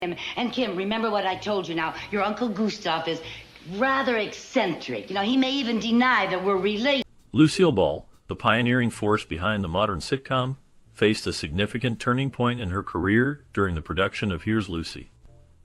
And Kim, remember what I told you now. Your Uncle Gustav is rather eccentric. You know, he may even deny that we're related. Lucille Ball, the pioneering force behind the modern sitcom, faced a significant turning point in her career during the production of Here's Lucy.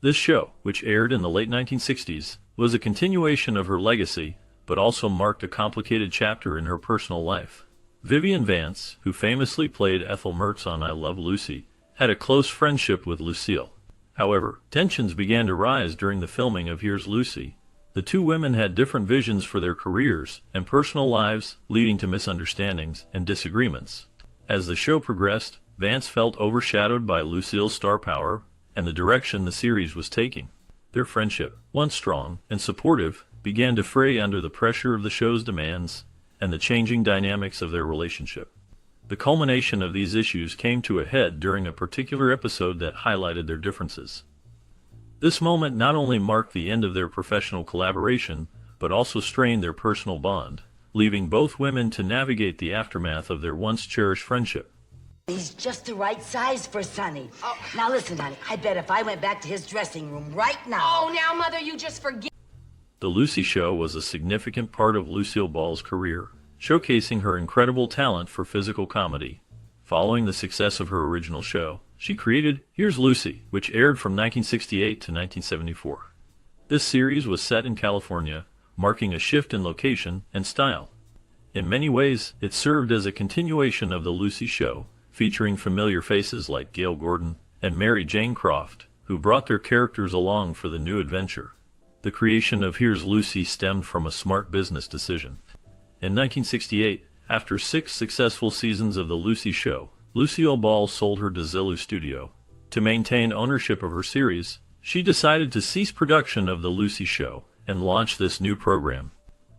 This show, which aired in the late 1960s, was a continuation of her legacy, but also marked a complicated chapter in her personal life. Vivian Vance, who famously played Ethel Mertz on I Love Lucy, had a close friendship with Lucille. However, tensions began to rise during the filming of Here's Lucy. The two women had different visions for their careers and personal lives, leading to misunderstandings and disagreements. As the show progressed, Vance felt overshadowed by Lucille's star power and the direction the series was taking. Their friendship, once strong and supportive, began to fray under the pressure of the show's demands and the changing dynamics of their relationship. The culmination of these issues came to a head during a particular episode that highlighted their differences. This moment not only marked the end of their professional collaboration, but also strained their personal bond, leaving both women to navigate the aftermath of their once cherished friendship. He's just the right size for Sonny. Oh. Now listen, honey, I bet if I went back to his dressing room right now... Oh, now, Mother, you just forget. The Lucy Show was a significant part of Lucille Ball's career, showcasing her incredible talent for physical comedy. Following the success of her original show, she created Here's Lucy, which aired from 1968 to 1974. This series was set in California, marking a shift in location and style. In many ways, it served as a continuation of The Lucy Show, featuring familiar faces like Gale Gordon and Mary Jane Croft, who brought their characters along for the new adventure. The creation of Here's Lucy stemmed from a smart business decision. In 1968, after 6 successful seasons of The Lucy Show, Lucille Ball sold her DeZillu studio. To maintain ownership of her series, she decided to cease production of The Lucy Show and launch this new program.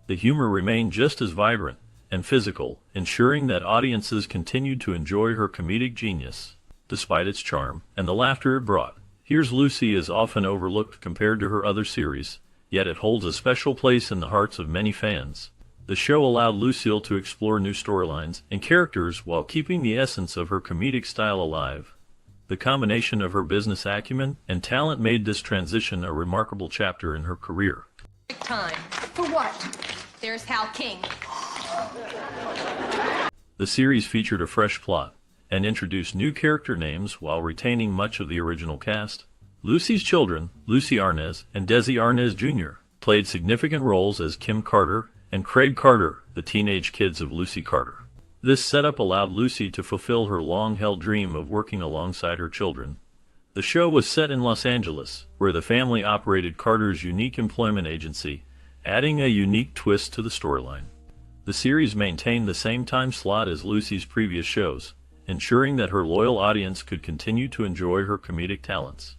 The humor remained just as vibrant and physical, ensuring that audiences continued to enjoy her comedic genius. Despite its charm and the laughter it brought, Here's Lucy is often overlooked compared to her other series, yet it holds a special place in the hearts of many fans. The show allowed Lucille to explore new storylines and characters while keeping the essence of her comedic style alive. The combination of her business acumen and talent made this transition a remarkable chapter in her career. Time. For what? There's Hal King. The series featured a fresh plot and introduced new character names while retaining much of the original cast. Lucy's children, Lucy Arnaz and Desi Arnaz Jr., played significant roles as Kim Carter and Craig Carter, the teenage kids of Lucy Carter. This setup allowed Lucy to fulfill her long-held dream of working alongside her children. The show was set in Los Angeles, where the family operated Carter's unique employment agency, adding a unique twist to the storyline. The series maintained the same time slot as Lucy's previous shows, ensuring that her loyal audience could continue to enjoy her comedic talents.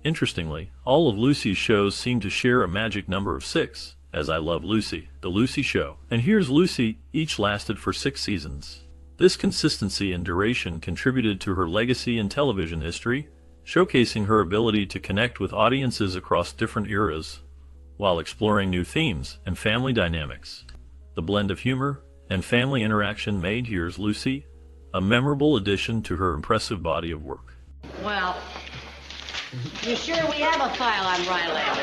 Interestingly, all of Lucy's shows seem to share a magic number of 6, as I Love Lucy, The Lucy Show, and Here's Lucy each lasted for 6 seasons. This consistency and duration contributed to her legacy in television history, showcasing her ability to connect with audiences across different eras, while exploring new themes and family dynamics. The blend of humor and family interaction made Here's Lucy a memorable addition to her impressive body of work. Well, you sure we have a file on Rylander?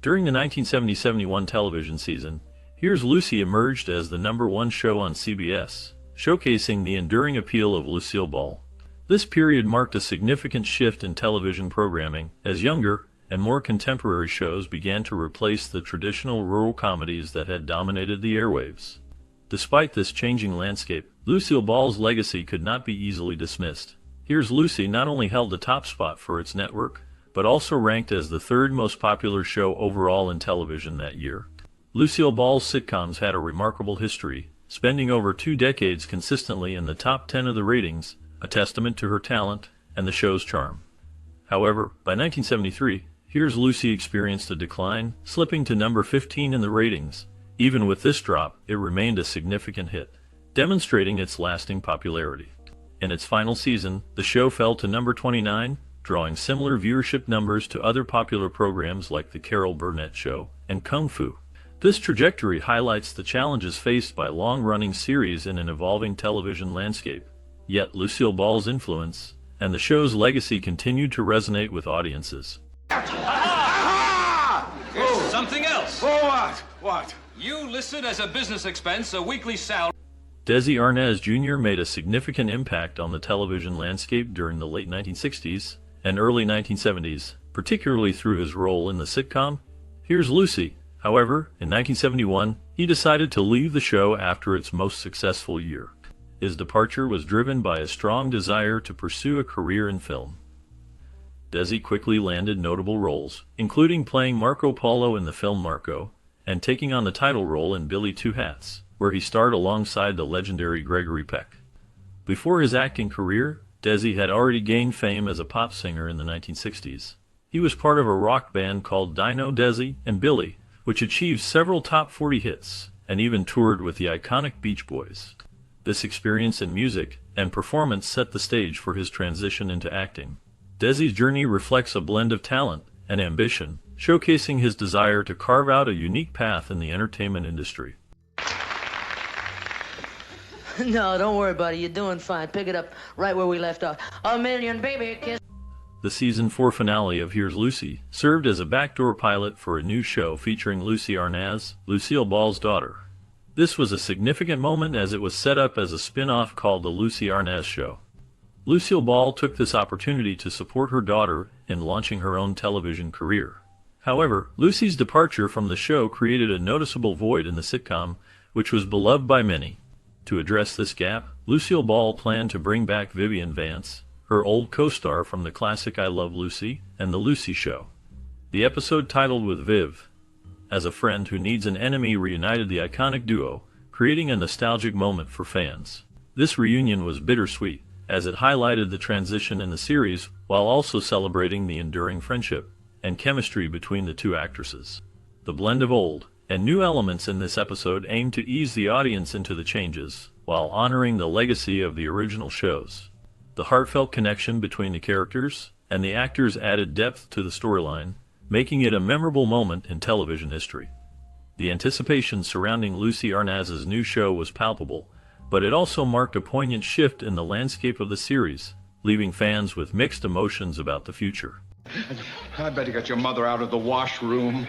During the 1970-71 television season, Here's Lucy emerged as the #1 show on CBS, showcasing the enduring appeal of Lucille Ball. This period marked a significant shift in television programming, as younger and more contemporary shows began to replace the traditional rural comedies that had dominated the airwaves. Despite this changing landscape, Lucille Ball's legacy could not be easily dismissed. Here's Lucy not only held the top spot for its network, but also ranked as the 3rd most popular show overall in television that year. Lucille Ball's sitcoms had a remarkable history, spending over 2 decades consistently in the top 10 of the ratings, a testament to her talent and the show's charm. However, by 1973, Here's Lucy experienced a decline, slipping to number 15 in the ratings. Even with this drop, it remained a significant hit, demonstrating its lasting popularity. In its final season, the show fell to number 29, drawing similar viewership numbers to other popular programs like The Carol Burnett Show and Kung Fu. This trajectory highlights the challenges faced by long-running series in an evolving television landscape. Yet Lucille Ball's influence and the show's legacy continued to resonate with audiences. Here's something else. Oh, what? What? You listed as a business expense a weekly salary. Desi Arnaz Jr. made a significant impact on the television landscape during the late 1960s and early 1970s, particularly through his role in the sitcom Here's Lucy. However, in 1971, he decided to leave the show after its most successful year. His departure was driven by a strong desire to pursue a career in film. Desi quickly landed notable roles, including playing Marco Polo in the film Marco, and taking on the title role in Billy Two Hats, where he starred alongside the legendary Gregory Peck. Before his acting career, Desi had already gained fame as a pop singer in the 1960s. He was part of a rock band called Dino, Desi and Billy, which achieved several top 40 hits, and even toured with the iconic Beach Boys. This experience in music and performance set the stage for his transition into acting. Desi's journey reflects a blend of talent and ambition, showcasing his desire to carve out a unique path in the entertainment industry. No, don't worry, buddy. You're doing fine. Pick it up right where we left off. A million baby kisses. The season 4 finale of Here's Lucy served as a backdoor pilot for a new show featuring Lucy Arnaz, Lucille Ball's daughter. This was a significant moment as it was set up as a spin-off called The Lucy Arnaz Show. Lucille Ball took this opportunity to support her daughter in launching her own television career. However, Lucy's departure from the show created a noticeable void in the sitcom, which was beloved by many. To address this gap, Lucille Ball planned to bring back Vivian Vance, her old co-star from the classic I Love Lucy and The Lucy Show. The episode titled With Viv, as a friend who needs an enemy, reunited the iconic duo, creating a nostalgic moment for fans. This reunion was bittersweet, as it highlighted the transition in the series while also celebrating the enduring friendship and chemistry between the two actresses. The blend of old and new elements in this episode aimed to ease the audience into the changes, while honoring the legacy of the original shows. The heartfelt connection between the characters and the actors added depth to the storyline, making it a memorable moment in television history. The anticipation surrounding Lucy Arnaz's new show was palpable, but it also marked a poignant shift in the landscape of the series, leaving fans with mixed emotions about the future. I bet you got your mother out of the washroom.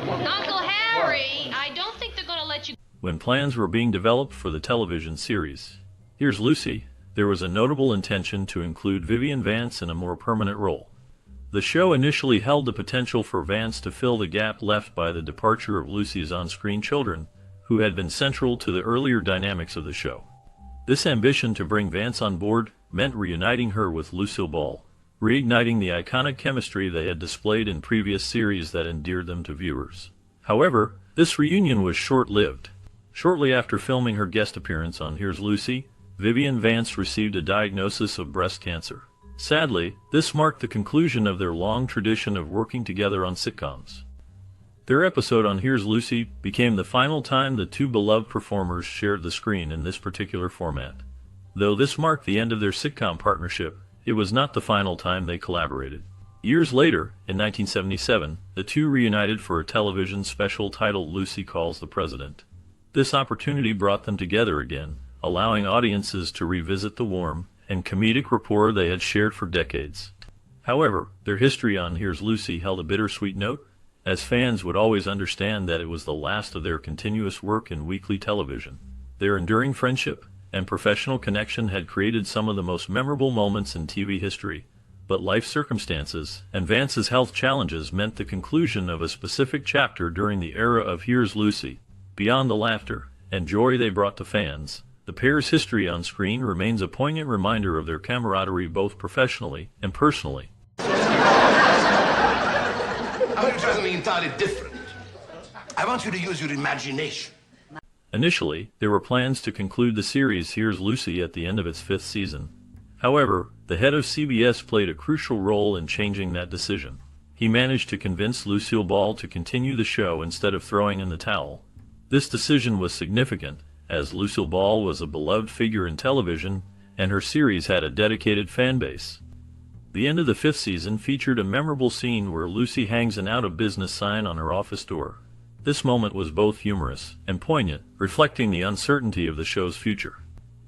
Uncle Harry, I don't think they're going to let you... When plans were being developed for the television series Here's Lucy, there was a notable intention to include Vivian Vance in a more permanent role. The show initially held the potential for Vance to fill the gap left by the departure of Lucy's on-screen children, who had been central to the earlier dynamics of the show. This ambition to bring Vance on board meant reuniting her with Lucille Ball, reigniting the iconic chemistry they had displayed in previous series that endeared them to viewers. However, this reunion was short-lived. Shortly after filming her guest appearance on Here's Lucy, Vivian Vance received a diagnosis of breast cancer. Sadly, this marked the conclusion of their long tradition of working together on sitcoms. Their episode on Here's Lucy became the final time the two beloved performers shared the screen in this particular format. Though this marked the end of their sitcom partnership, it was not the final time they collaborated. Years later, in 1977, the two reunited for a television special titled Lucy Calls the President. This opportunity brought them together again, allowing audiences to revisit the warm and comedic rapport they had shared for decades. However, their history on Here's Lucy held a bittersweet note, as fans would always understand that it was the last of their continuous work in weekly television. Their enduring friendship and professional connection had created some of the most memorable moments in TV history, but life circumstances and Vance's health challenges meant the conclusion of a specific chapter during the era of Here's Lucy. Beyond the laughter and joy they brought to fans, the pair's history on screen remains a poignant reminder of their camaraderie both professionally and personally. I want you to try something entirely different. I want you to use your imagination. Initially, there were plans to conclude the series Here's Lucy at the end of its 5th season. However, the head of CBS played a crucial role in changing that decision. He managed to convince Lucille Ball to continue the show instead of throwing in the towel. This decision was significant, as Lucille Ball was a beloved figure in television, and her series had a dedicated fan base. The end of the 5th season featured a memorable scene where Lucy hangs an out-of-business sign on her office door. This moment was both humorous and poignant, reflecting the uncertainty of the show's future.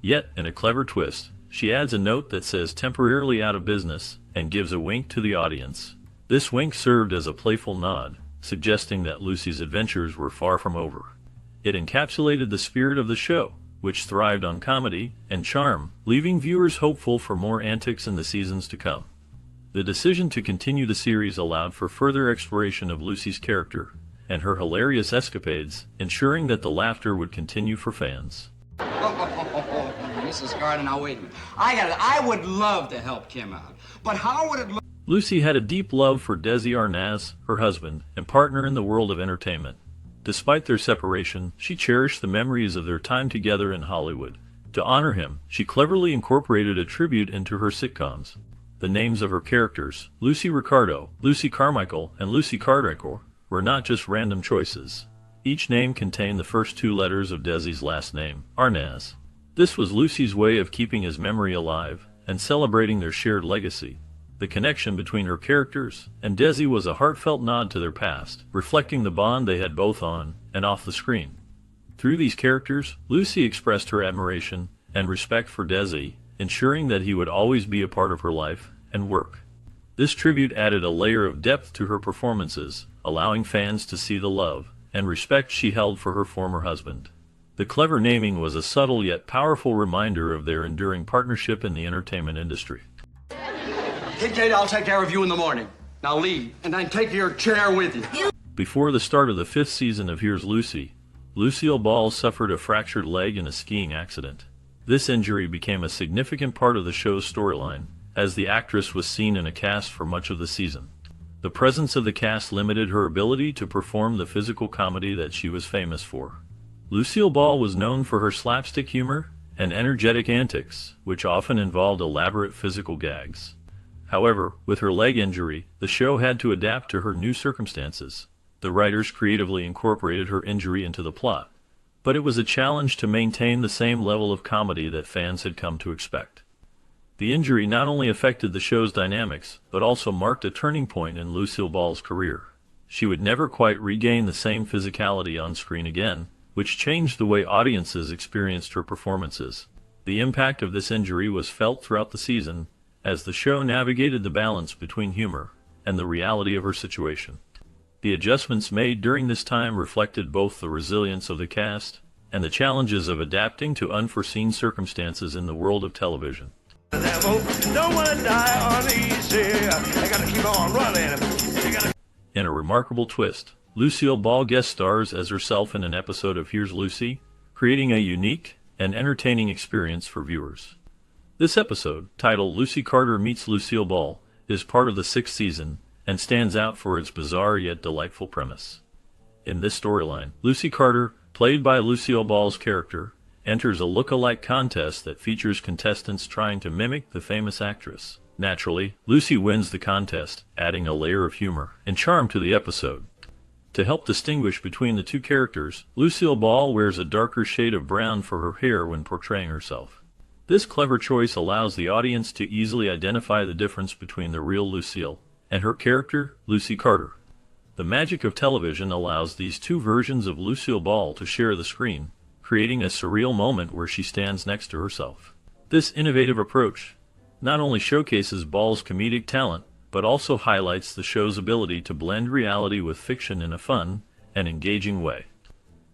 Yet, in a clever twist, she adds a note that says temporarily out of business and gives a wink to the audience. This wink served as a playful nod, suggesting that Lucy's adventures were far from over. It encapsulated the spirit of the show, which thrived on comedy and charm, leaving viewers hopeful for more antics in the seasons to come. The decision to continue the series allowed for further exploration of Lucy's character and her hilarious escapades, ensuring that the laughter would continue for fans. Mrs. Gardner, now wait a minute. I would love to help Kim out, but how would it look? Lucy had a deep love for Desi Arnaz, her husband and partner in the world of entertainment. Despite their separation, she cherished the memories of their time together in Hollywood. To honor him, she cleverly incorporated a tribute into her sitcoms. The names of her characters, Lucy Ricardo, Lucy Carmichael, and Lucy Cardiacor, were not just random choices. Each name contained the first two letters of Desi's last name, Arnaz. This was Lucy's way of keeping his memory alive and celebrating their shared legacy. The connection between her characters and Desi was a heartfelt nod to their past, reflecting the bond they had both on and off the screen. Through these characters, Lucy expressed her admiration and respect for Desi, ensuring that he would always be a part of her life and work. This tribute added a layer of depth to her performances, allowing fans to see the love and respect she held for her former husband. The clever naming was a subtle yet powerful reminder of their enduring partnership in the entertainment industry. Kate, I'll take care of you in the morning. Now leave, and then take your chair with you. Before the start of the 5th season of Here's Lucy, Lucille Ball suffered a fractured leg in a skiing accident. This injury became a significant part of the show's storyline, as the actress was seen in a cast for much of the season. The presence of the cast limited her ability to perform the physical comedy that she was famous for. Lucille Ball was known for her slapstick humor and energetic antics, which often involved elaborate physical gags. However, with her leg injury, the show had to adapt to her new circumstances. The writers creatively incorporated her injury into the plot, but it was a challenge to maintain the same level of comedy that fans had come to expect. The injury not only affected the show's dynamics, but also marked a turning point in Lucille Ball's career. She would never quite regain the same physicality on screen again, which changed the way audiences experienced her performances. The impact of this injury was felt throughout the season, as the show navigated the balance between humor and the reality of her situation. The adjustments made during this time reflected both the resilience of the cast and the challenges of adapting to unforeseen circumstances in the world of television. Don't want to die on easy. I gotta keep on running. In a remarkable twist, Lucille Ball guest stars as herself in an episode of Here's Lucy, creating a unique and entertaining experience for viewers. This episode, titled Lucy Carter Meets Lucille Ball, is part of the 6th season and stands out for its bizarre yet delightful premise. In this storyline, Lucy Carter, played by Lucille Ball's character, enters a look-alike contest that features contestants trying to mimic the famous actress. Naturally, Lucy wins the contest, adding a layer of humor and charm to the episode. To help distinguish between the two characters, Lucille Ball wears a darker shade of brown for her hair when portraying herself. This clever choice allows the audience to easily identify the difference between the real Lucille and her character, Lucy Carter. The magic of television allows these two versions of Lucille Ball to share the screen, creating a surreal moment where she stands next to herself. This innovative approach not only showcases Ball's comedic talent, but also highlights the show's ability to blend reality with fiction in a fun and engaging way.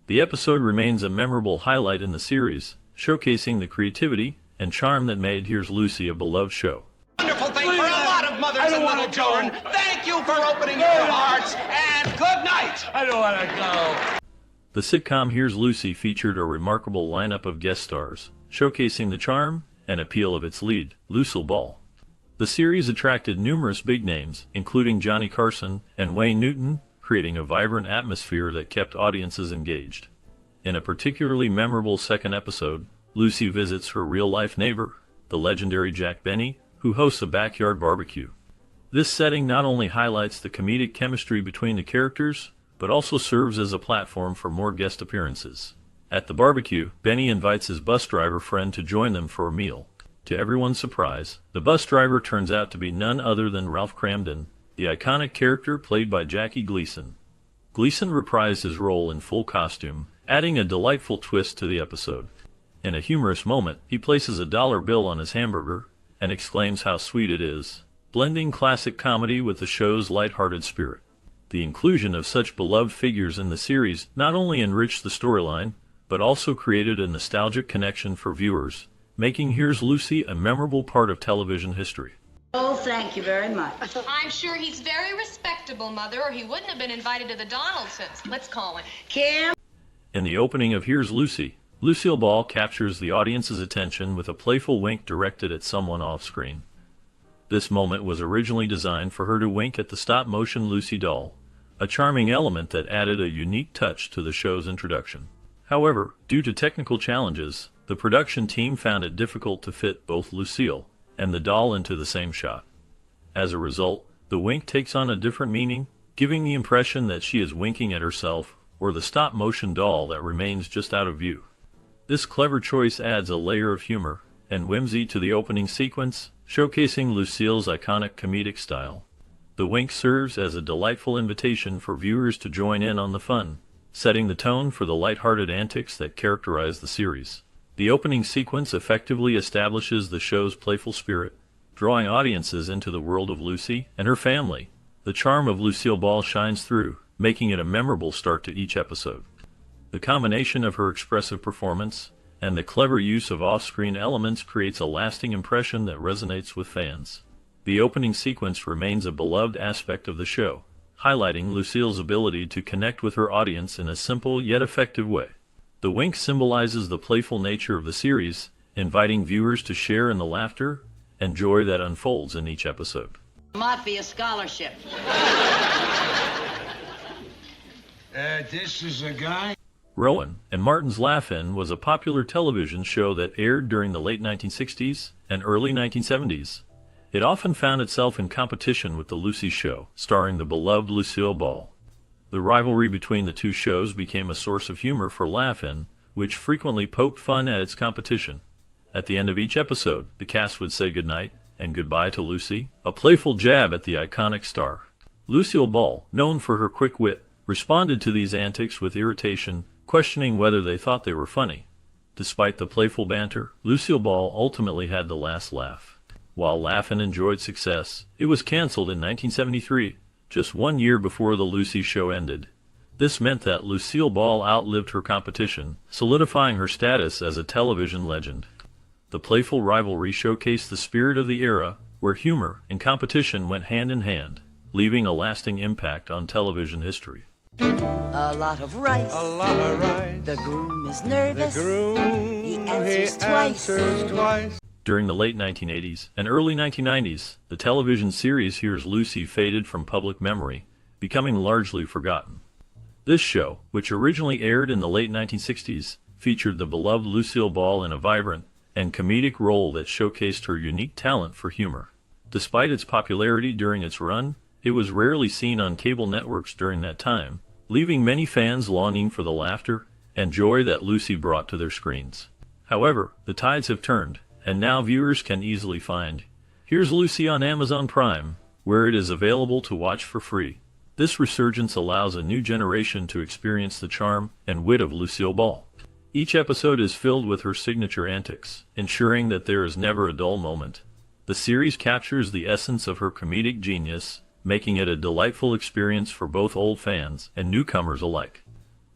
The episode remains a memorable highlight in the series, showcasing the creativity and charm that made Here's Lucy a beloved show. Wonderful thing for a lot of mothers and little children. Thank you for opening your hearts, and good night. I don't want to go. The sitcom Here's Lucy featured a remarkable lineup of guest stars, showcasing the charm and appeal of its lead, Lucille Ball. The series attracted numerous big names, including Johnny Carson and Wayne Newton, creating a vibrant atmosphere that kept audiences engaged. In a particularly memorable second episode, Lucy visits her real-life neighbor, the legendary Jack Benny, who hosts a backyard barbecue. This setting not only highlights the comedic chemistry between the characters, but also serves as a platform for more guest appearances. At the barbecue, Benny invites his bus driver friend to join them for a meal. To everyone's surprise, the bus driver turns out to be none other than Ralph Kramden, the iconic character played by Jackie Gleason. Gleason reprised his role in full costume, adding a delightful twist to the episode. In a humorous moment, he places a dollar bill on his hamburger and exclaims how sweet it is, blending classic comedy with the show's lighthearted spirit. The inclusion of such beloved figures in the series not only enriched the storyline, but also created a nostalgic connection for viewers, making Here's Lucy a memorable part of television history. Oh, thank you very much. I'm sure he's very respectable, Mother, or he wouldn't have been invited to the Donaldsons. Let's call him. Kim? In the opening of Here's Lucy, Lucille Ball captures the audience's attention with a playful wink directed at someone off-screen. This moment was originally designed for her to wink at the stop-motion Lucy doll, a charming element that added a unique touch to the show's introduction. However, due to technical challenges, the production team found it difficult to fit both Lucille and the doll into the same shot. As a result, the wink takes on a different meaning, giving the impression that she is winking at herself or the stop-motion doll that remains just out of view. This clever choice adds a layer of humor and whimsy to the opening sequence, showcasing Lucille's iconic comedic style. The wink serves as a delightful invitation for viewers to join in on the fun, setting the tone for the lighthearted antics that characterize the series. The opening sequence effectively establishes the show's playful spirit, drawing audiences into the world of Lucy and her family. The charm of Lucille Ball shines through, making it a memorable start to each episode. The combination of her expressive performance and the clever use of off-screen elements creates a lasting impression that resonates with fans. The opening sequence remains a beloved aspect of the show, highlighting Lucille's ability to connect with her audience in a simple yet effective way. The wink symbolizes the playful nature of the series, inviting viewers to share in the laughter and joy that unfolds in each episode. Might be a scholarship. This is a guy? Rowan and Martin's Laugh-In was a popular television show that aired during the late 1960s and early 1970s. It often found itself in competition with The Lucy Show, starring the beloved Lucille Ball. The rivalry between the two shows became a source of humor for Laugh-In, which frequently poked fun at its competition. At the end of each episode, the cast would say goodnight and goodbye to Lucy, a playful jab at the iconic star. Lucille Ball, known for her quick wit, responded to these antics with irritation, questioning whether they thought they were funny. Despite the playful banter, Lucille Ball ultimately had the last laugh. While Laugh-In enjoyed success, it was canceled in 1973, just 1 year before The Lucy Show ended. This meant that Lucille Ball outlived her competition, solidifying her status as a television legend. The playful rivalry showcased the spirit of the era, where humor and competition went hand in hand, leaving a lasting impact on television history. A lot of rice. A lot of rice. The groom is nervous. The groom, he answers twice. During the late 1980s and early 1990s, the television series Here's Lucy faded from public memory, becoming largely forgotten. This show, which originally aired in the late 1960s, featured the beloved Lucille Ball in a vibrant and comedic role that showcased her unique talent for humor. Despite its popularity during its run, it was rarely seen on cable networks during that time, leaving many fans longing for the laughter and joy that Lucy brought to their screens. However, the tides have turned, and now viewers can easily find Here's Lucy on Amazon Prime, where it is available to watch for free. This resurgence allows a new generation to experience the charm and wit of Lucille Ball. Each episode is filled with her signature antics, ensuring that there is never a dull moment. The series captures the essence of her comedic genius, making it a delightful experience for both old fans and newcomers alike.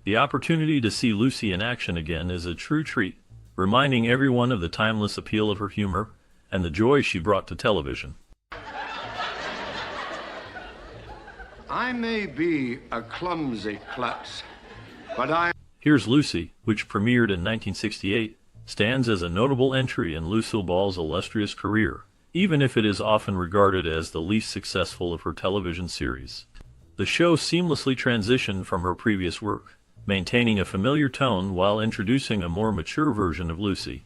The opportunity to see Lucy in action again is a true treat, reminding everyone of the timeless appeal of her humor and the joy she brought to television. I may be a clumsy klutz, but Here's Lucy, which premiered in 1968, stands as a notable entry in Lucille Ball's illustrious career, even if it is often regarded as the least successful of her television series. The show seamlessly transitioned from her previous work, maintaining a familiar tone while introducing a more mature version of Lucy.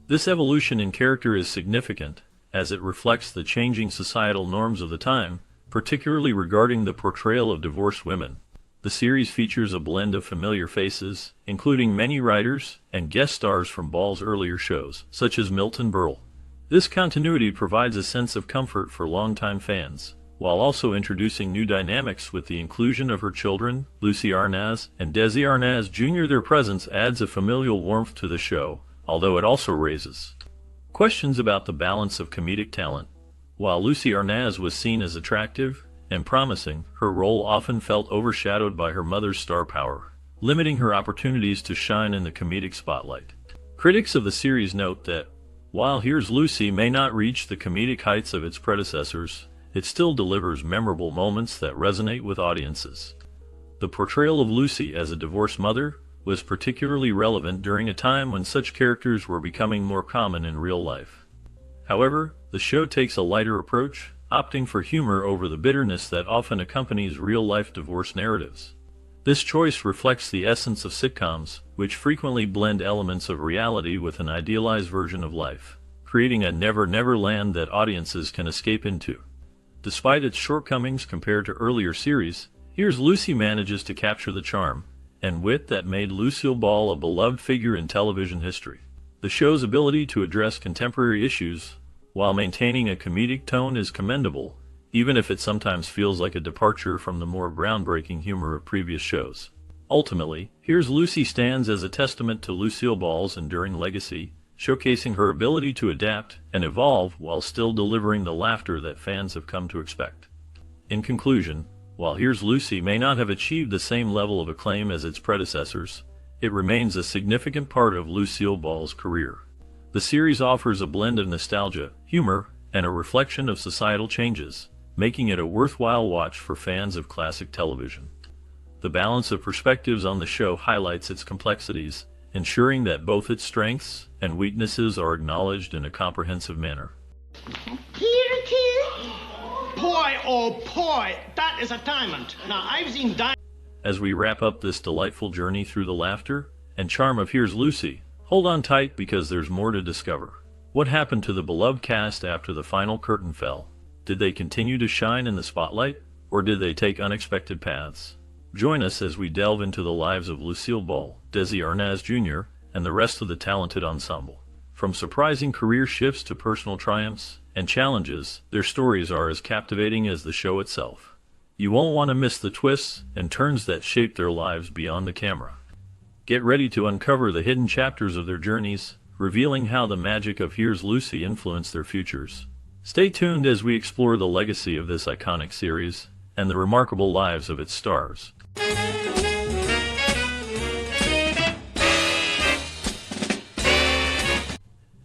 This evolution in character is significant, as it reflects the changing societal norms of the time, particularly regarding the portrayal of divorced women. The series features a blend of familiar faces, including many writers and guest stars from Ball's earlier shows, such as Milton Berle. This continuity provides a sense of comfort for longtime fans, while also introducing new dynamics with the inclusion of her children, Lucy Arnaz and Desi Arnaz Jr. Their presence adds a familial warmth to the show, although it also raises questions about the balance of comedic talent. While Lucy Arnaz was seen as attractive and promising, her role often felt overshadowed by her mother's star power, limiting her opportunities to shine in the comedic spotlight. Critics of the series note that, while Here's Lucy may not reach the comedic heights of its predecessors, it still delivers memorable moments that resonate with audiences. The portrayal of Lucy as a divorced mother was particularly relevant during a time when such characters were becoming more common in real life. However, the show takes a lighter approach, opting for humor over the bitterness that often accompanies real-life divorce narratives. This choice reflects the essence of sitcoms, which frequently blend elements of reality with an idealized version of life, creating a never-never land that audiences can escape into. Despite its shortcomings compared to earlier series, Here's Lucy manages to capture the charm and wit that made Lucille Ball a beloved figure in television history. The show's ability to address contemporary issues while maintaining a comedic tone is commendable, even if it sometimes feels like a departure from the more groundbreaking humor of previous shows. Ultimately, Here's Lucy stands as a testament to Lucille Ball's enduring legacy, showcasing her ability to adapt and evolve while still delivering the laughter that fans have come to expect. In conclusion, while Here's Lucy may not have achieved the same level of acclaim as its predecessors, it remains a significant part of Lucille Ball's career. The series offers a blend of nostalgia, humor, and a reflection of societal changes, making it a worthwhile watch for fans of classic television. The balance of perspectives on the show highlights its complexities, ensuring that both its strengths and weaknesses are acknowledged in a comprehensive manner. Here, kid. Boy, oh boy, that is a diamond. Now, I've seen diamonds. As we wrap up this delightful journey through the laughter and charm of Here's Lucy, hold on tight because there's more to discover. What happened to the beloved cast after the final curtain fell? Did they continue to shine in the spotlight, or did they take unexpected paths? Join us as we delve into the lives of Lucille Ball, Desi Arnaz Jr., and the rest of the talented ensemble. From surprising career shifts to personal triumphs and challenges, their stories are as captivating as the show itself. You won't want to miss the twists and turns that shape their lives beyond the camera. Get ready to uncover the hidden chapters of their journeys, revealing how the magic of Here's Lucy influenced their futures. Stay tuned as we explore the legacy of this iconic series and the remarkable lives of its stars.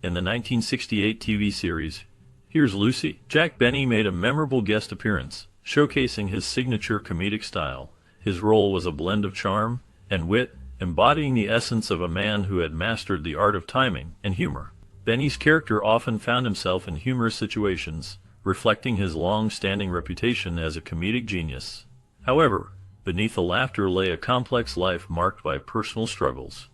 In the 1968 TV series, Here's Lucy, Jack Benny made a memorable guest appearance, showcasing his signature comedic style. His role was a blend of charm and wit, embodying the essence of a man who had mastered the art of timing and humor. Benny's character often found himself in humorous situations, reflecting his long-standing reputation as a comedic genius. However, beneath the laughter lay a complex life marked by personal struggles.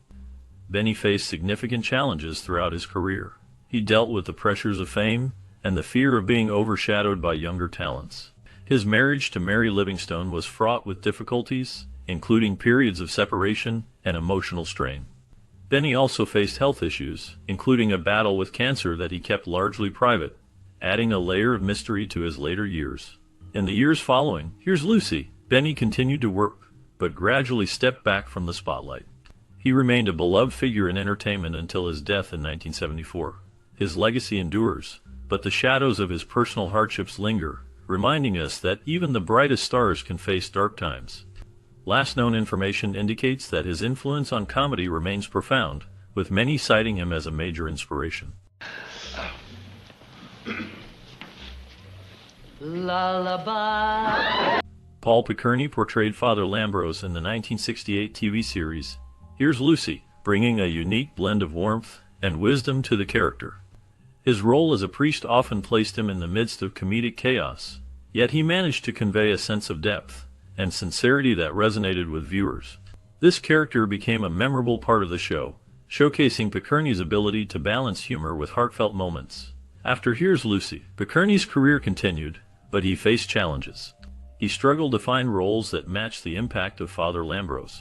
Benny faced significant challenges throughout his career. He dealt with the pressures of fame and the fear of being overshadowed by younger talents. His marriage to Mary Livingstone was fraught with difficulties, including periods of separation and emotional strain. Benny also faced health issues, including a battle with cancer that he kept largely private, adding a layer of mystery to his later years. In the years following Here's Lucy, Benny continued to work, but gradually stepped back from the spotlight. He remained a beloved figure in entertainment until his death in 1974. His legacy endures, but the shadows of his personal hardships linger, reminding us that even the brightest stars can face dark times. Last known information indicates that his influence on comedy remains profound, with many citing him as a major inspiration. Lullaby. Paul Picerni portrayed Father Lambros in the 1968 TV series Here's Lucy, bringing a unique blend of warmth and wisdom to the character. His role as a priest often placed him in the midst of comedic chaos, yet he managed to convey a sense of depth and sincerity that resonated with viewers. This character became a memorable part of the show, showcasing Picerni's ability to balance humor with heartfelt moments. After Here's Lucy, Picerni's career continued, but he faced challenges. He struggled to find roles that matched the impact of Father Lambros.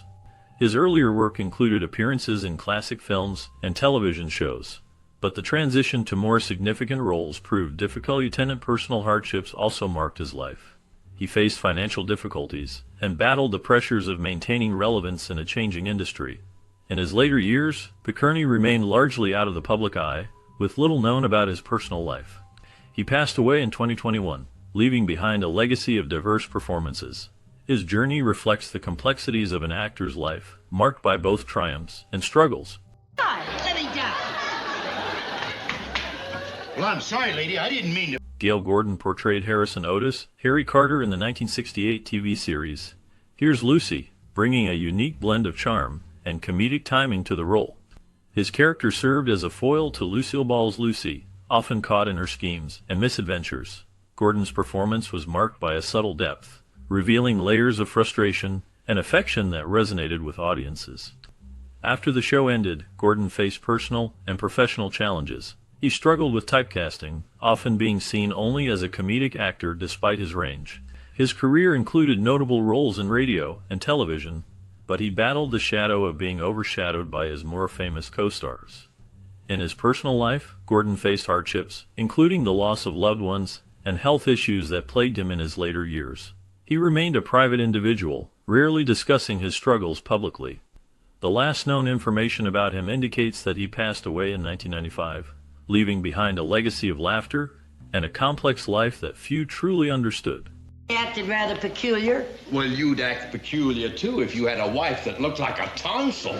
His earlier work included appearances in classic films and television shows, but the transition to more significant roles proved difficult. Attendant personal hardships also marked his life. He faced financial difficulties and battled the pressures of maintaining relevance in a changing industry. In his later years, Pickerney remained largely out of the public eye, with little known about his personal life. He passed away in 2021, leaving behind a legacy of diverse performances. His journey reflects the complexities of an actor's life, marked by both triumphs and struggles. Let me down. Well, I'm sorry, lady. I didn't mean to. Gale Gordon portrayed Harrison Otis, Harry Carter in the 1968 TV series Here's Lucy, bringing a unique blend of charm and comedic timing to the role. His character served as a foil to Lucille Ball's Lucy, often caught in her schemes and misadventures. Gordon's performance was marked by a subtle depth, revealing layers of frustration and affection that resonated with audiences. After the show ended, Gordon faced personal and professional challenges. He struggled with typecasting, often being seen only as a comedic actor despite his range. His career included notable roles in radio and television, but he battled the shadow of being overshadowed by his more famous co-stars. In his personal life, Gordon faced hardships, including the loss of loved ones and health issues that plagued him in his later years. He remained a private individual, rarely discussing his struggles publicly. The last known information about him indicates that he passed away in 1995, leaving behind a legacy of laughter and a complex life that few truly understood. He acted rather peculiar. Well, you'd act peculiar, too, if you had a wife that looked like a tonsil.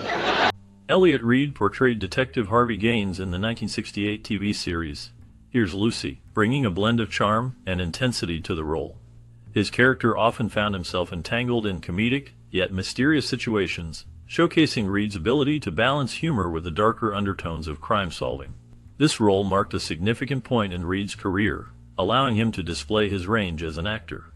Elliot Reed portrayed Detective Harvey Gaines in the 1968 TV series Here's Lucy, bringing a blend of charm and intensity to the role. His character often found himself entangled in comedic, yet mysterious situations, showcasing Reed's ability to balance humor with the darker undertones of crime solving. This role marked a significant point in Reed's career, allowing him to display his range as an actor.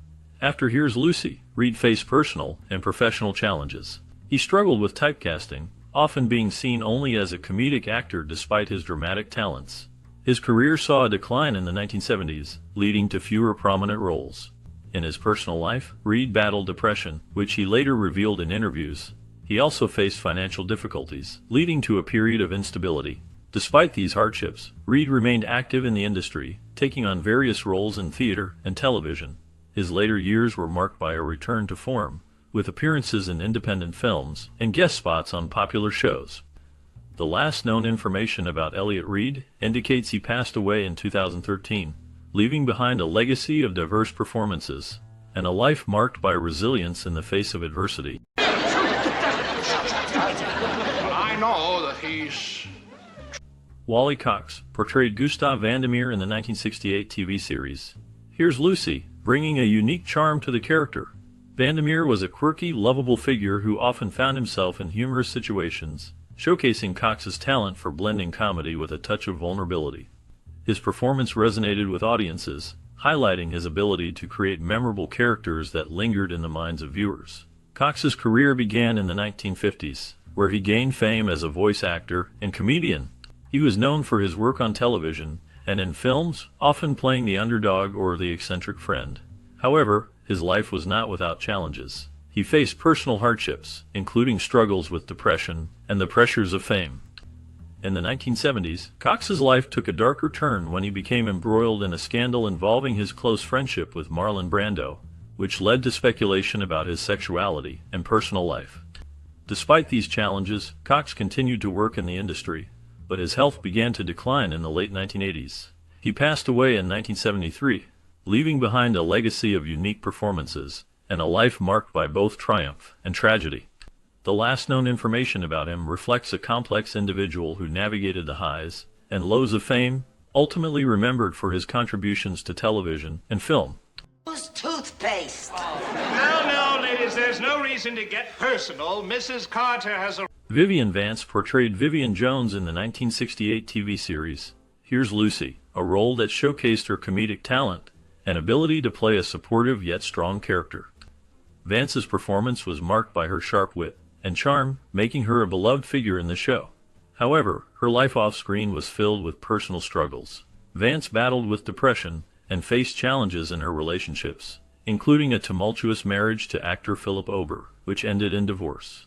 After Here's Lucy, Reed faced personal and professional challenges. He struggled with typecasting, often being seen only as a comedic actor despite his dramatic talents. His career saw a decline in the 1970s, leading to fewer prominent roles. In his personal life, Reed battled depression, which he later revealed in interviews. He also faced financial difficulties, leading to a period of instability. Despite these hardships, Reed remained active in the industry, taking on various roles in theater and television. His later years were marked by a return to form, with appearances in independent films and guest spots on popular shows. The last known information about Elliot Reed indicates he passed away in 2013, leaving behind a legacy of diverse performances and a life marked by resilience in the face of adversity. I know that he's... Wally Cox portrayed Gustav Vandermeer in the 1968 TV series Here's Lucy, bringing a unique charm to the character. Vandermeer was a quirky, lovable figure who often found himself in humorous situations, showcasing Cox's talent for blending comedy with a touch of vulnerability. His performance resonated with audiences, highlighting his ability to create memorable characters that lingered in the minds of viewers. Cox's career began in the 1950s, where he gained fame as a voice actor and comedian. He was known for his work on television and in films, often playing the underdog or the eccentric friend. However, his life was not without challenges. He faced personal hardships, including struggles with depression and the pressures of fame. In the 1970s, Cox's life took a darker turn when he became embroiled in a scandal involving his close friendship with Marlon Brando, which led to speculation about his sexuality and personal life. Despite these challenges, Cox continued to work in the industry, but his health began to decline in the late 1980s. He passed away in 1973, leaving behind a legacy of unique performances and a life marked by both triumph and tragedy. The last known information about him reflects a complex individual who navigated the highs and lows of fame, ultimately remembered for his contributions to television and film. Who's toothpaste? No, ladies, there's no reason to get personal. Mrs. Carter has a... Vivian Vance portrayed Vivian Jones in the 1968 TV series Here's Lucy, a role that showcased her comedic talent and ability to play a supportive yet strong character. Vance's performance was marked by her sharp wit and charm, making her a beloved figure in the show. However, her life off-screen was filled with personal struggles. Vance battled with depression and faced challenges in her relationships, including a tumultuous marriage to actor Philip Ober, which ended in divorce.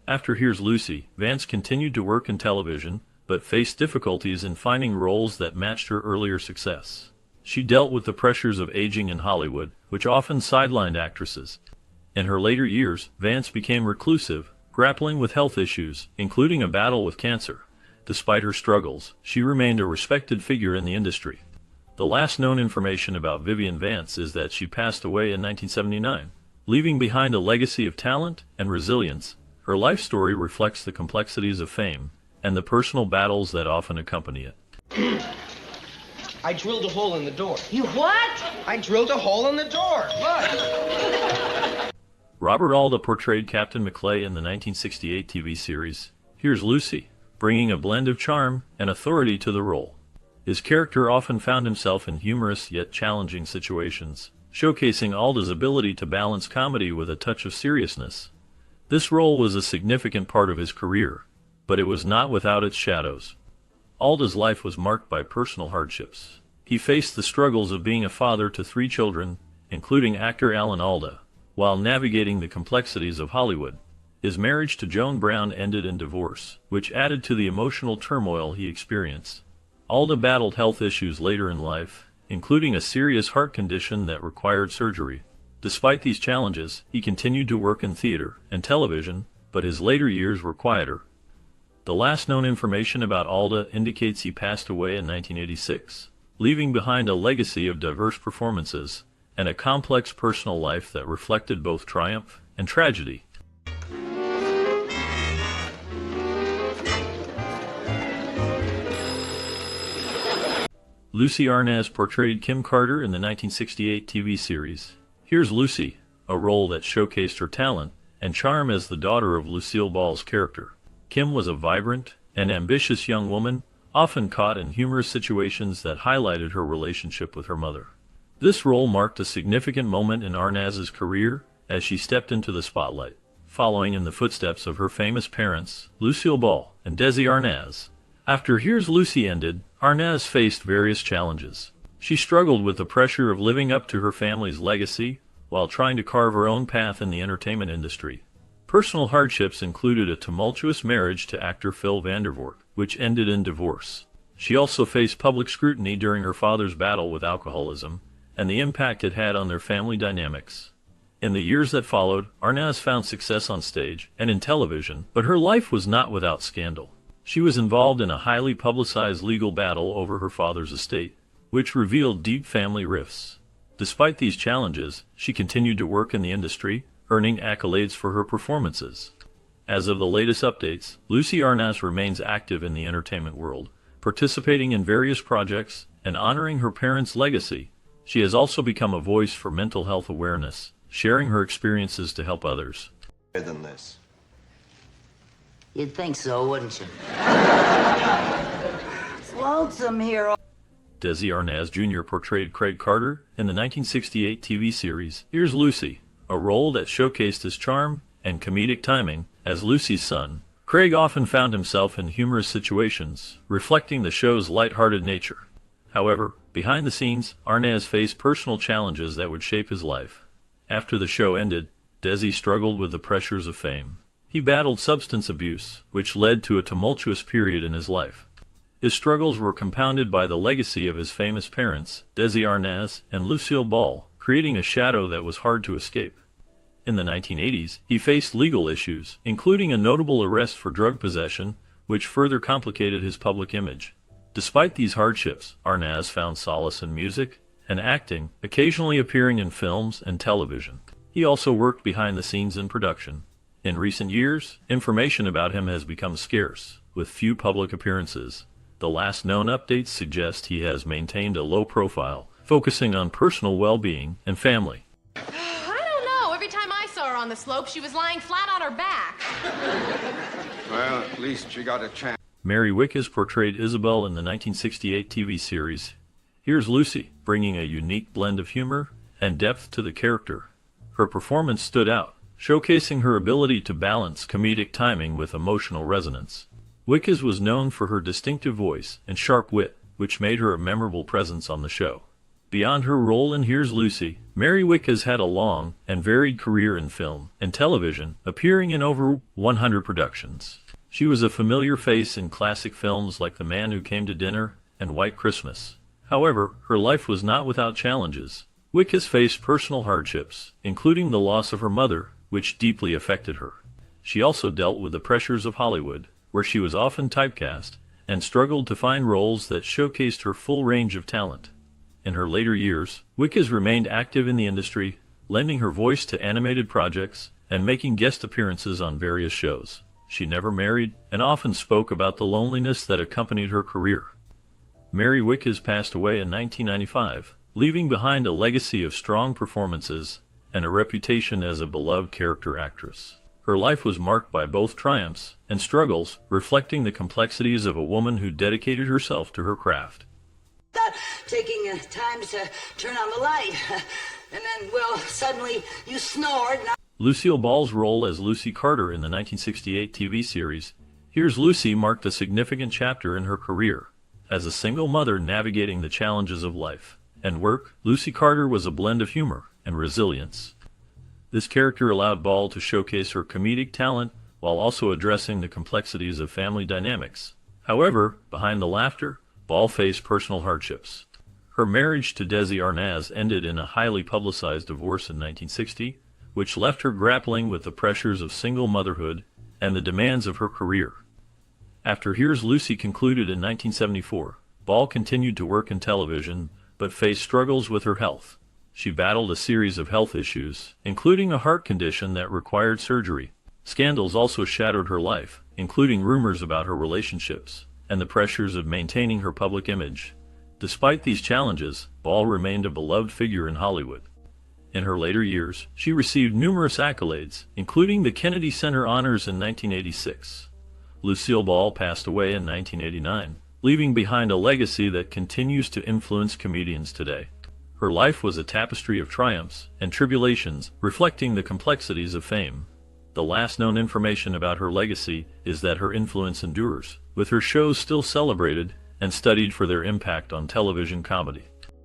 After Here's Lucy, Vance continued to work in television, but faced difficulties in finding roles that matched her earlier success. She dealt with the pressures of aging in Hollywood, which often sidelined actresses. In her later years, Vance became reclusive, grappling with health issues, including a battle with cancer. Despite her struggles, she remained a respected figure in the industry. The last known information about Vivian Vance is that she passed away in 1979, leaving behind a legacy of talent and resilience. Her life story reflects the complexities of fame and the personal battles that often accompany it. I drilled a hole in the door. You what? I drilled a hole in the door. Look. Robert Alda portrayed Captain McClay in the 1968 TV series Here's Lucy, bringing a blend of charm and authority to the role. His character often found himself in humorous yet challenging situations, showcasing Alda's ability to balance comedy with a touch of seriousness. This role was a significant part of his career, but it was not without its shadows. Alda's life was marked by personal hardships. He faced the struggles of being a father to 3 children, including actor Alan Alda, while navigating the complexities of Hollywood. His marriage to Joan Brown ended in divorce, which added to the emotional turmoil he experienced. Alda battled health issues later in life, including a serious heart condition that required surgery. Despite these challenges, he continued to work in theater and television, but his later years were quieter. The last known information about Alda indicates he passed away in 1986, leaving behind a legacy of diverse performances and a complex personal life that reflected both triumph and tragedy. Lucy Arnaz portrayed Kim Carter in the 1968 TV series Here's Lucy, a role that showcased her talent and charm as the daughter of Lucille Ball's character. Kim was a vibrant and ambitious young woman, often caught in humorous situations that highlighted her relationship with her mother. This role marked a significant moment in Arnaz's career as she stepped into the spotlight, following in the footsteps of her famous parents, Lucille Ball and Desi Arnaz. After Here's Lucy ended, Arnaz faced various challenges. She struggled with the pressure of living up to her family's legacy while trying to carve her own path in the entertainment industry. Personal hardships included a tumultuous marriage to actor Phil Vandervoort, which ended in divorce. She also faced public scrutiny during her father's battle with alcoholism and the impact it had on their family dynamics. In the years that followed, Arnaz found success on stage and in television, but her life was not without scandal. She was involved in a highly publicized legal battle over her father's estate, which revealed deep family rifts. Despite these challenges, she continued to work in the industry, earning accolades for her performances. As of the latest updates, Lucy Arnaz remains active in the entertainment world, participating in various projects and honoring her parents' legacy. She has also become a voice for mental health awareness, sharing her experiences to help others. Better than this. You'd think so, wouldn't you? It's lonesome here. Desi Arnaz Jr. portrayed Craig Carter in the 1968 TV series Here's Lucy, a role that showcased his charm and comedic timing. As Lucy's son, Craig often found himself in humorous situations, reflecting the show's lighthearted nature. However, behind the scenes, Arnaz faced personal challenges that would shape his life. After the show ended, Desi struggled with the pressures of fame. He battled substance abuse, which led to a tumultuous period in his life. His struggles were compounded by the legacy of his famous parents, Desi Arnaz and Lucille Ball, creating a shadow that was hard to escape. In the 1980s, he faced legal issues, including a notable arrest for drug possession, which further complicated his public image. Despite these hardships, Arnaz found solace in music and acting, occasionally appearing in films and television. He also worked behind the scenes in production. In recent years, information about him has become scarce, with few public appearances. The last known updates suggest he has maintained a low profile, focusing on personal well-being and family. I don't know. Every time I saw her on the slope, she was lying flat on her back. Well, at least she got a chance. Mary Wickes portrayed Isabel in the 1968 TV series Here's Lucy, bringing a unique blend of humor and depth to the character. Her performance stood out, showcasing her ability to balance comedic timing with emotional resonance. Wickes was known for her distinctive voice and sharp wit, which made her a memorable presence on the show. Beyond her role in Here's Lucy, Mary Wickes had a long and varied career in film and television, appearing in over 100 productions. She was a familiar face in classic films like The Man Who Came to Dinner and White Christmas. However, her life was not without challenges. Wickes faced personal hardships, including the loss of her mother, which deeply affected her. she also dealt with the pressures of Hollywood, where she was often typecast, and struggled to find roles that showcased her full range of talent. In her later years, Wick has remained active in the industry, lending her voice to animated projects and making guest appearances on various shows. She never married and often spoke about the loneliness that accompanied her career. Mary Wick has passed away in 1995, leaving behind a legacy of strong performances and a reputation as a beloved character actress. Her life was marked by both triumphs and struggles, reflecting the complexities of a woman who dedicated herself to her craft. Taking time to turn on the light. And then, well, suddenly you snored. Lucille Ball's role as Lucy Carter in the 1968 TV series Here's Lucy marked a significant chapter in her career. As a single mother navigating the challenges of life and work, Lucy Carter was a blend of humor and resilience. This character allowed Ball to showcase her comedic talent while also addressing the complexities of family dynamics. However, behind the laughter, Ball faced personal hardships. Her marriage to Desi Arnaz ended in a highly publicized divorce in 1960, which left her grappling with the pressures of single motherhood and the demands of her career. After Here's Lucy concluded in 1974, Ball continued to work in television, but faced struggles with her health. She battled a series of health issues, including a heart condition that required surgery. Scandals also shadowed her life, including rumors about her relationships and the pressures of maintaining her public image. Despite these challenges, Ball remained a beloved figure in Hollywood. In her later years, she received numerous accolades, including the Kennedy Center Honors in 1986. Lucille Ball passed away in 1989, leaving behind a legacy that continues to influence comedians today. Her life was a tapestry of triumphs and tribulations, reflecting the complexities of fame. The last known information about her legacy is that her influence endures, with her shows still celebrated and studied for their impact on television comedy.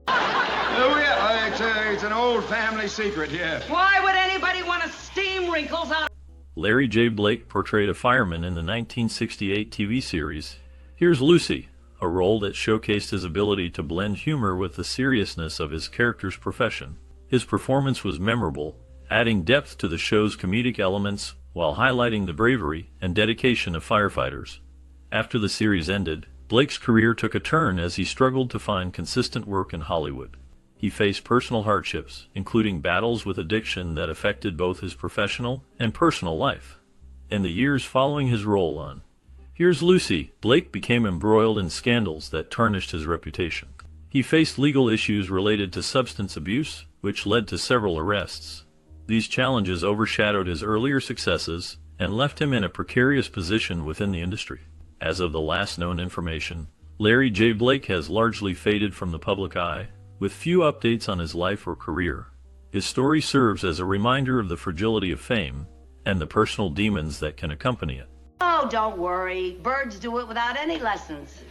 Oh, yeah, it's an old family secret, yeah. Why would anybody want to steam wrinkles out? Larry J. Blake portrayed a fireman in the 1968 TV series Here's Lucy, a role that showcased his ability to blend humor with the seriousness of his character's profession. His performance was memorable, adding depth to the show's comedic elements while highlighting the bravery and dedication of firefighters. After the series ended, Blake's career took a turn as he struggled to find consistent work in Hollywood. He faced personal hardships, including battles with addiction that affected both his professional and personal life. In the years following his role on Here's Lucy, Blake became embroiled in scandals that tarnished his reputation. He faced legal issues related to substance abuse, which led to several arrests. These challenges overshadowed his earlier successes and left him in a precarious position within the industry. As of the last known information, Larry J. Blake has largely faded from the public eye, with few updates on his life or career. His story serves as a reminder of the fragility of fame and the personal demons that can accompany it. Oh, don't worry. Birds do it without any lessons.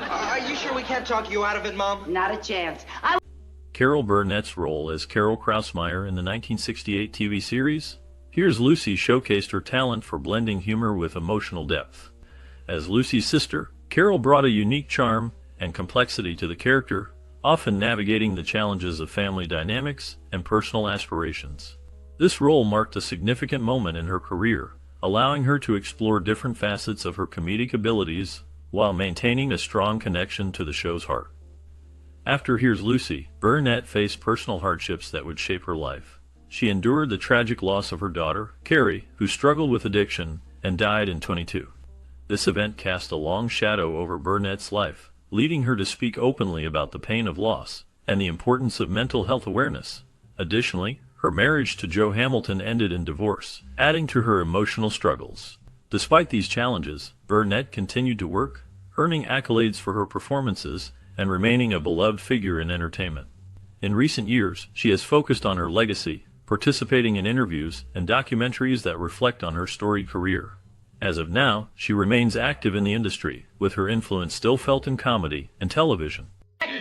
Are you sure we can't talk you out of it, Mom? Not a chance. Carol Burnett's role as Carol Krausmeyer in the 1968 TV series Here's Lucy showcased her talent for blending humor with emotional depth. As Lucy's sister, Carol brought a unique charm and complexity to the character, often navigating the challenges of family dynamics and personal aspirations. This role marked a significant moment in her career, allowing her to explore different facets of her comedic abilities while maintaining a strong connection to the show's heart. After Here's Lucy, Burnett faced personal hardships that would shape her life. She endured the tragic loss of her daughter, Carrie, who struggled with addiction and died in 2022. This event cast a long shadow over Burnett's life, leading her to speak openly about the pain of loss and the importance of mental health awareness. Additionally, her marriage to Joe Hamilton ended in divorce, adding to her emotional struggles. Despite these challenges, Burnett continued to work, earning accolades for her performances and remaining a beloved figure in entertainment. In recent years, she has focused on her legacy, participating in interviews and documentaries that reflect on her storied career. As of now, she remains active in the industry, with her influence still felt in comedy and television.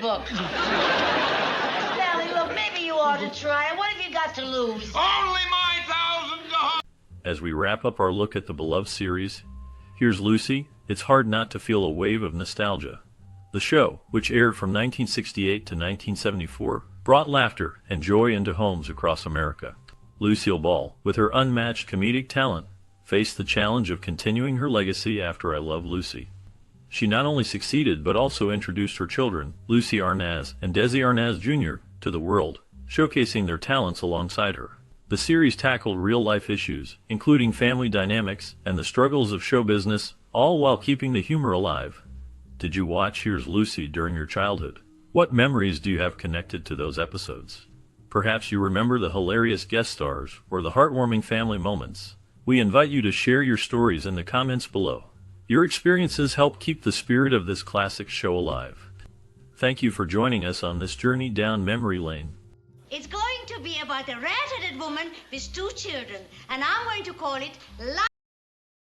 Book. Sally, look, maybe you ought to try it. What have you got to lose? Only my $1,000. As we wrap up our look at the beloved series, Here's Lucy, it's hard not to feel a wave of nostalgia. The show, which aired from 1968 to 1974, brought laughter and joy into homes across America. Lucille Ball, with her unmatched comedic talent, faced the challenge of continuing her legacy after I Love Lucy. She not only succeeded but also introduced her children, Lucy Arnaz and Desi Arnaz Jr., to the world, showcasing their talents alongside her. The series tackled real-life issues, including family dynamics and the struggles of show business, all while keeping the humor alive. Did you watch Here's Lucy during your childhood? What memories do you have connected to those episodes? Perhaps you remember the hilarious guest stars or the heartwarming family moments. We invite you to share your stories in the comments below. Your experiences help keep the spirit of this classic show alive. Thank you for joining us on this journey down memory lane. It's going to be about a rat-headed woman with 2 children, and I'm going to call it Life